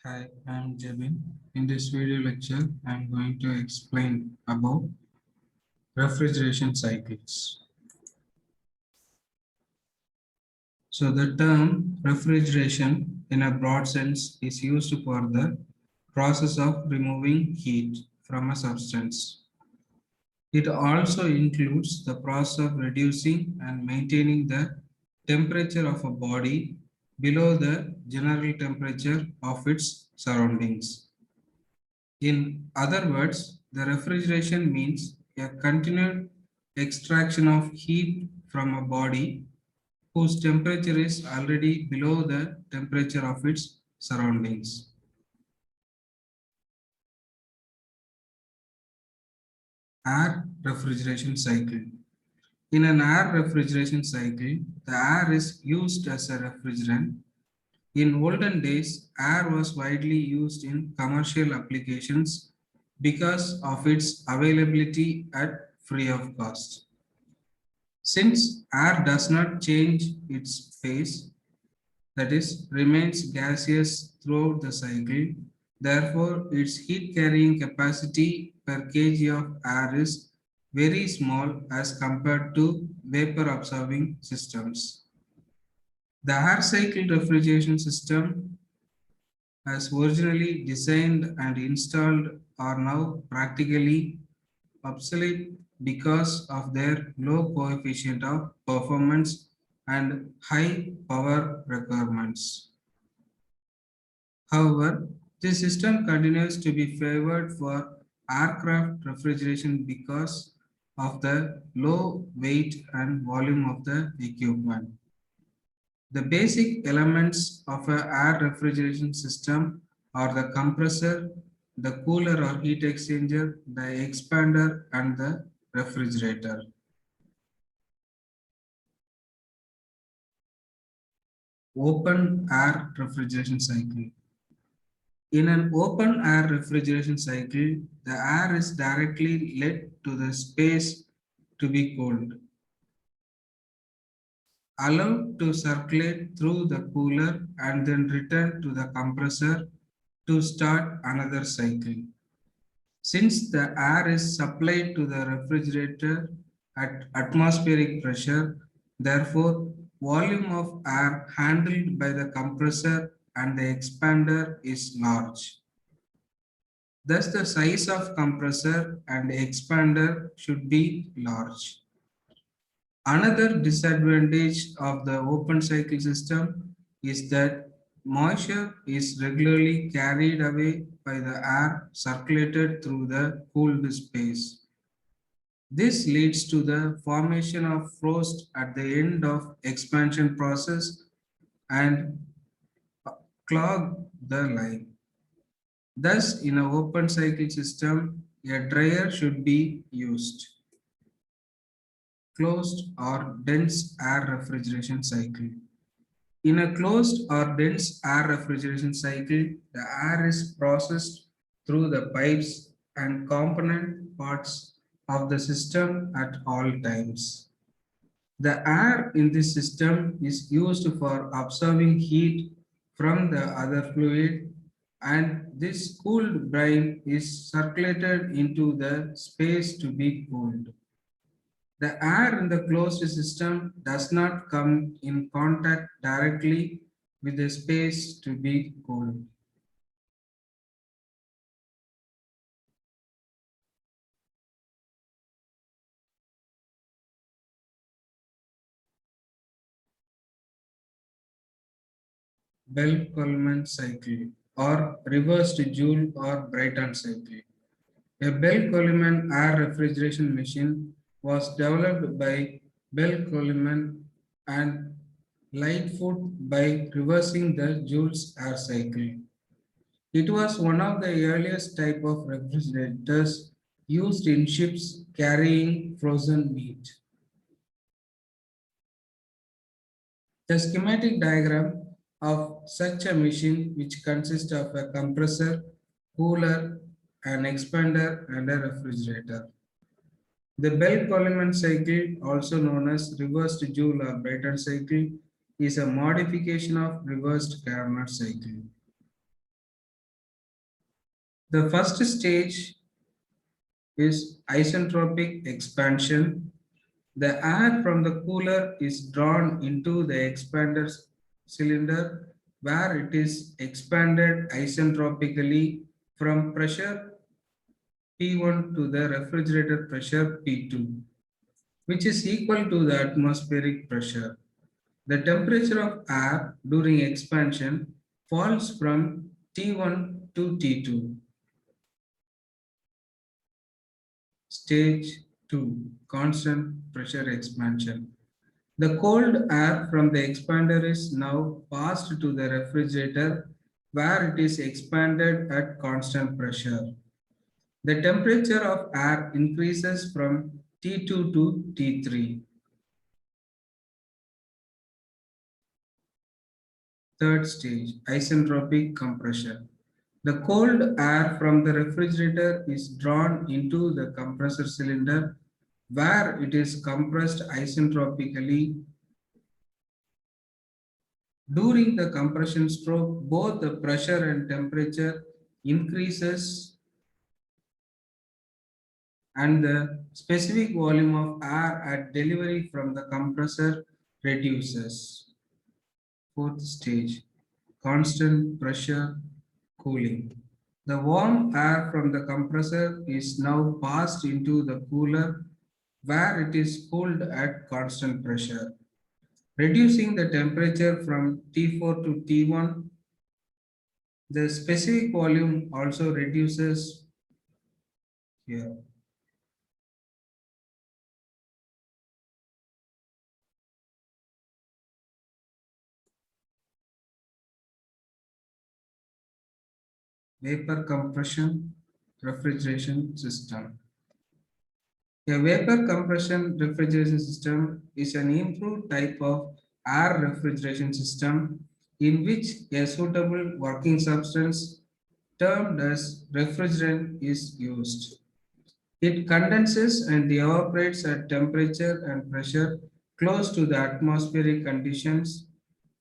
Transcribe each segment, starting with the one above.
Hi, I'm Jebin. In this video lecture, I'm going to explain about refrigeration cycles. So the term refrigeration in a broad sense is used for the process of removing heat from a substance. It also includes the process of reducing and maintaining the temperature of a body below the general temperature of its surroundings. In other words, the refrigeration means a continued extraction of heat from a body whose temperature is already below the temperature of its surroundings. Air refrigeration cycle. In an air refrigeration cycle, the air is used as a refrigerant. In olden days, air was widely used in commercial applications because of its availability at free of cost. Since air does not change its phase, that is, remains gaseous throughout the cycle, therefore its heat carrying capacity per kg of air is very small as compared to vapor absorbing systems. The air cycle refrigeration system as originally designed and installed are now practically obsolete because of their low coefficient of performance and high power requirements. However, this system continues to be favored for aircraft refrigeration because of the low weight and volume of the equipment. The basic elements of an air refrigeration system are the compressor, the cooler or heat exchanger, the expander, and the refrigerator. Open air refrigeration cycle. In an open air refrigeration cycle, the air is directly let to the space to be cooled, allowed to circulate through the cooler and then return to the compressor to start another cycle. Since the air is supplied to the refrigerator at atmospheric pressure, therefore, volume of air handled by the compressor and the expander is large. Thus, the size of compressor and expander should be large. Another disadvantage of the open cycle system is that moisture is regularly carried away by the air circulated through the cooled space. This leads to the formation of frost at the end of expansion process and clog the line. Thus, in an open cycle system, a dryer should be used. Closed or dense air refrigeration cycle. In a closed or dense air refrigeration cycle, the air is processed through the pipes and component parts of the system at all times. The air in this system is used for absorbing heat from the other fluid, and this cooled brine is circulated into the space to be cooled. The air in the closed system does not come in contact directly with the space to be cooled. Bell-Coleman cycle or reversed Joule or Brayton cycle. A Bell-Coleman air refrigeration machine was developed by Bell-Coleman and Lightfoot by reversing the Joule's air cycle. It was one of the earliest type of refrigerators used in ships carrying frozen meat. The schematic diagram of such a machine, which consists of a compressor, cooler, an expander, and a refrigerator. The Bell-Coleman cycle, also known as reversed Joule or Brayton cycle, is a modification of reversed Carnot cycle. The first stage is isentropic expansion. The air from the cooler is drawn into the expander cylinder where it is expanded isentropically from pressure P1 to the refrigerator pressure P2, which is equal to the atmospheric pressure. The temperature of air during expansion falls from T1 to T2. Stage 2, constant pressure expansion. The cold air from the expander is now passed to the refrigerator where it is expanded at constant pressure. The temperature of air increases from T2 to T3. Third stage, isentropic compression. The cold air from the refrigerator is drawn into the compressor cylinder where it is compressed isentropically. During the compression stroke, both the pressure and temperature increases and the specific volume of air at delivery from the compressor reduces. Fourth stage, constant pressure cooling. The warm air from the compressor is now passed into the cooler where it is cooled at constant pressure, reducing the temperature from T4 to T1. The specific volume also reduces here. Vapor compression refrigeration system. A vapor compression refrigeration system is an improved type of air refrigeration system in which a suitable working substance termed as refrigerant is used. It condenses and evaporates at temperature and pressure close to the atmospheric conditions.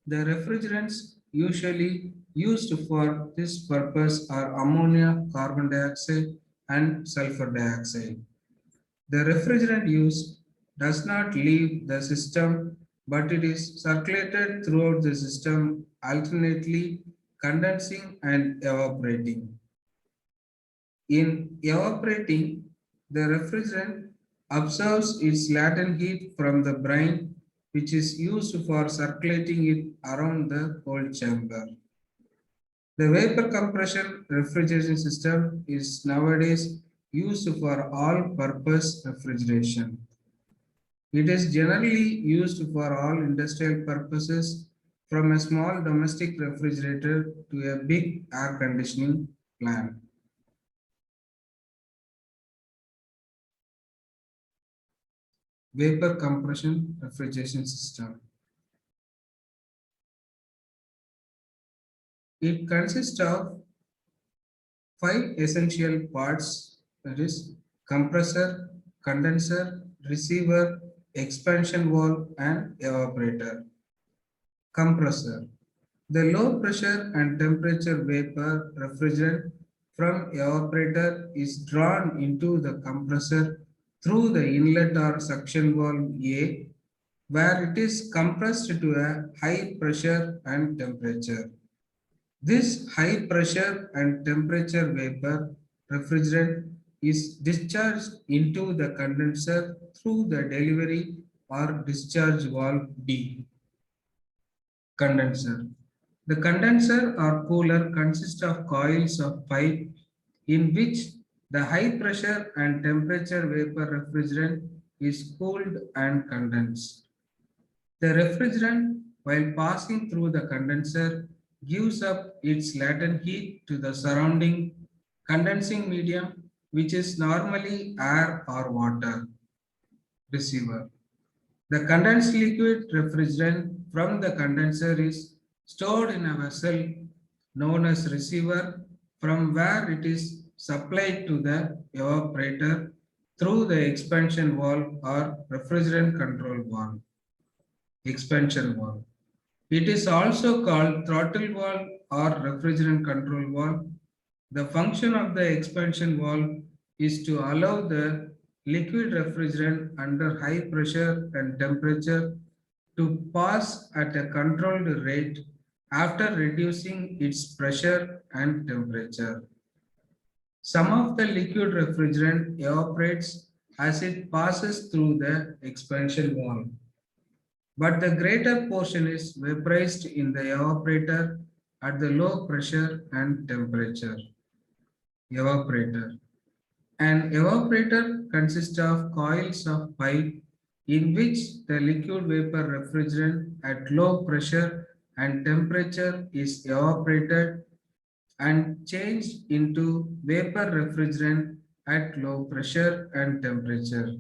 The refrigerants usually used for this purpose are ammonia, carbon dioxide, and sulfur dioxide. The refrigerant used does not leave the system, but it is circulated throughout the system, alternately condensing and evaporating. In evaporating, the refrigerant absorbs its latent heat from the brine, which is used for circulating it around the cold chamber. The vapor compression refrigeration system is nowadays used for all-purpose refrigeration. It is generally used for all industrial purposes, from a small domestic refrigerator to a big air conditioning plant. Vapor compression refrigeration system. It consists of 5 essential parts, that is compressor, condenser, receiver, expansion valve, and evaporator. Compressor. The low pressure and temperature vapor refrigerant from evaporator is drawn into the compressor through the inlet or suction valve A, where it is compressed to a high pressure and temperature. This high pressure and temperature vapor refrigerant is discharged into the condenser through the delivery or discharge valve D. Condenser. The condenser or cooler consists of coils of pipe in which the high pressure and temperature vapor refrigerant is cooled and condensed. The refrigerant, while passing through the condenser, gives up its latent heat to the surrounding condensing medium, which is normally air or water. Receiver. The condensed liquid refrigerant from the condenser is stored in a vessel known as receiver, from where it is supplied to the evaporator through the expansion valve or refrigerant control valve. Expansion valve. It is also called throttle valve or refrigerant control valve. The function of the expansion valve is to allow the liquid refrigerant under high pressure and temperature to pass at a controlled rate after reducing its pressure and temperature. Some of the liquid refrigerant evaporates as it passes through the expansion valve, but the greater portion is vaporized in the evaporator at the low pressure and temperature. Evaporator. An evaporator consists of coils of pipe in which the liquid vapor refrigerant at low pressure and temperature is evaporated and changed into vapor refrigerant at low pressure and temperature.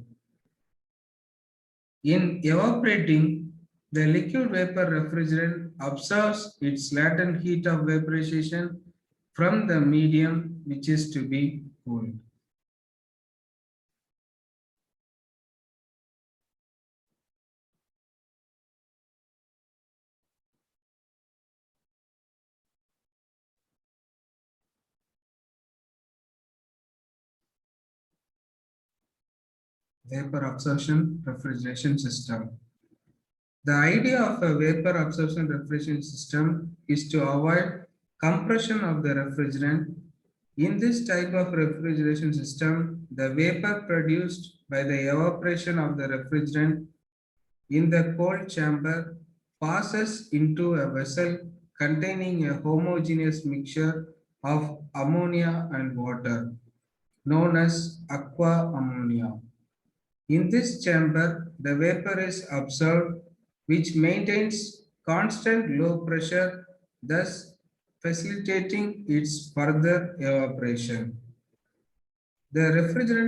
In evaporating, the liquid vapor refrigerant absorbs its latent heat of vaporization from the medium which is to be cooled. Vapor absorption refrigeration system. The idea of a vapor absorption refrigeration system is to avoid compression of the refrigerant. In this type of refrigeration system, the vapor produced by the evaporation of the refrigerant in the cold chamber passes into a vessel containing a homogeneous mixture of ammonia and water, known as aqua ammonia. In this chamber, the vapor is absorbed, which maintains constant low pressure, thus facilitating its further evaporation. The refrigerant